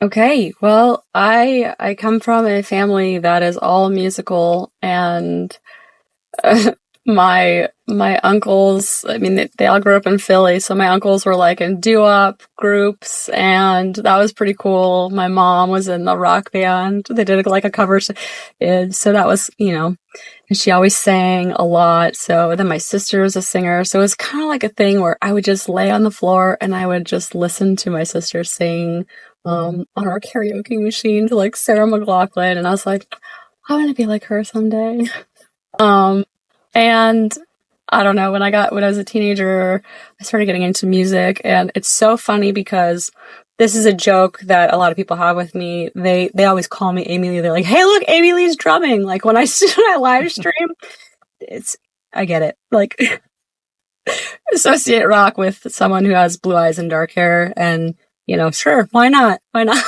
Okay, well, I come from a family that is all musical, and my uncles, I mean, they all grew up in Philly, so my uncles were like in doo-wop groups, and that was pretty cool. My mom was in the rock band. They did like a cover, and so that was, and she always sang a lot. So then my sister was a singer, so it was kind of like a thing where I would just lay on the floor and I would just listen to my sister sing on our karaoke machine to like Sarah McLachlan, and I was like, I want to be like her someday. Um, and I don't know, when I was a teenager, I started getting into music, and it's so funny because this is a joke that a lot of people have with me. They always call me Amy Lee. They're like, "Hey, look, Amy Lee's drumming." Like when I when I live stream, it's I get it. Like associate rock with someone who has blue eyes and dark hair, and sure, why not? Why not?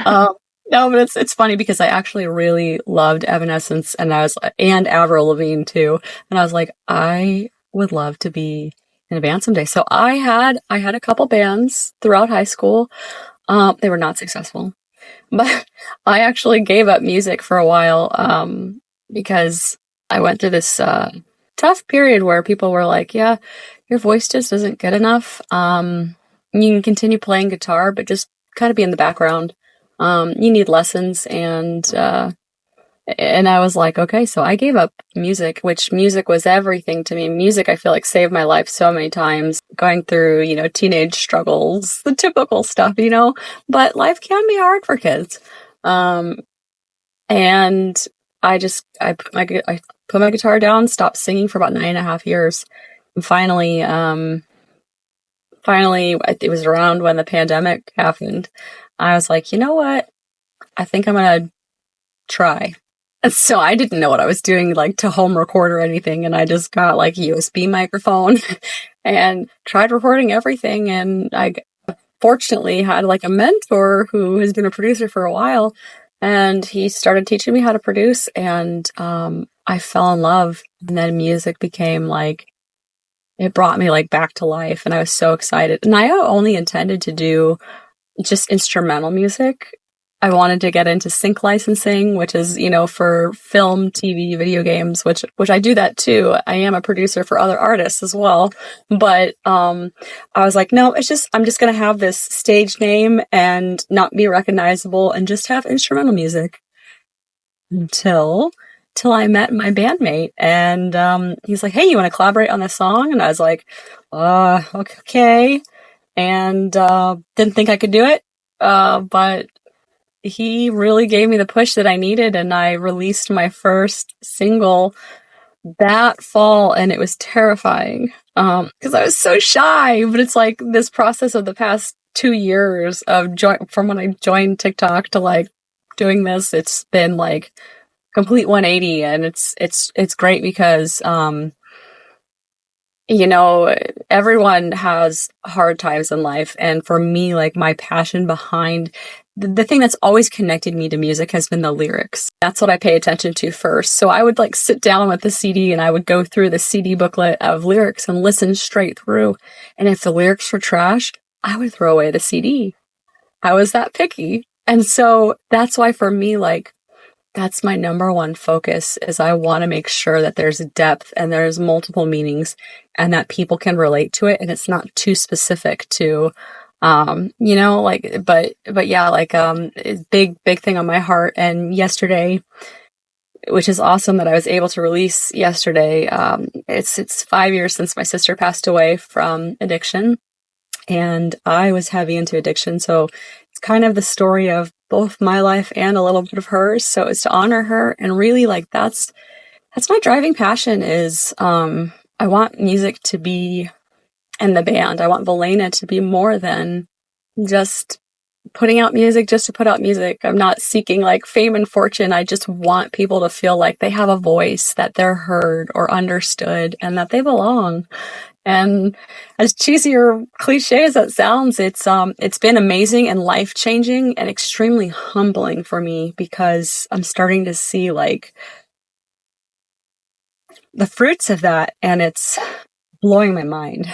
Um, no, but it's funny because I actually really loved Evanescence, and Avril Lavigne too, and I was like, I would love to be in a band someday. So I had a couple bands throughout high school. They were not successful, but I actually gave up music for a while because I went through this tough period where people were like, "Yeah, your voice just isn't good enough. You can continue playing guitar, but just kind of be in the background. You need lessons." And I was like, okay, so I gave up music, which music was everything to me. Music, I feel like, saved my life so many times, going through, teenage struggles, the typical stuff. But life can be hard for kids. And I put my guitar down, stopped singing for about 9.5 years. And finally, it was around when the pandemic happened. I was like, you know what? I think I'm gonna try. And so I didn't know what I was doing, like to home record or anything, and I just got like a USB microphone and tried recording everything. And I fortunately had like a mentor who has been a producer for a while, and he started teaching me how to produce, and I fell in love. And then music became like it brought me like back to life, and I was so excited. And I only intended to do just instrumental music. I wanted to get into sync licensing, which is, for film, TV, video games, which I do that too. I am a producer for other artists as well. But I was like, no, I'm just gonna have this stage name and not be recognizable and just have instrumental music until I met my bandmate, and he's like, "Hey, you want to collaborate on this song?" And I was like, okay. And didn't think I could do it, but he really gave me the push that I needed, and I released my first single that fall, and it was terrifying because I was so shy. But it's like this process of the past 2 years of from when I joined TikTok to like doing this, it's been like complete 180, and it's great because everyone has hard times in life. And for me, like my passion behind the thing that's always connected me to music has been the lyrics. That's what I pay attention to first. So I would like sit down with the CD and I would go through the CD booklet of lyrics and listen straight through. And if the lyrics were trash, I would throw away the CD. I was that picky. And so that's why for me, like, that's my number one focus is I want to make sure that there's depth and there's multiple meanings and that people can relate to it, and it's not too specific to like but yeah, like big thing on my heart. And yesterday, which is awesome that I was able to release yesterday, it's 5 years since my sister passed away from addiction, and I was heavy into addiction. So it's kind of the story of both my life and a little bit of hers. So it's to honor her, and really like that's my driving passion is I want music to be, and the band, I want Valaina to be more than just putting out music just to put out music. I'm not seeking like fame and fortune. I just want people to feel like they have a voice, that they're heard or understood, and that they belong. And as cheesy or cliche as that sounds, it's been amazing and life-changing and extremely humbling for me, because I'm starting to see like the fruits of that, and it's blowing my mind.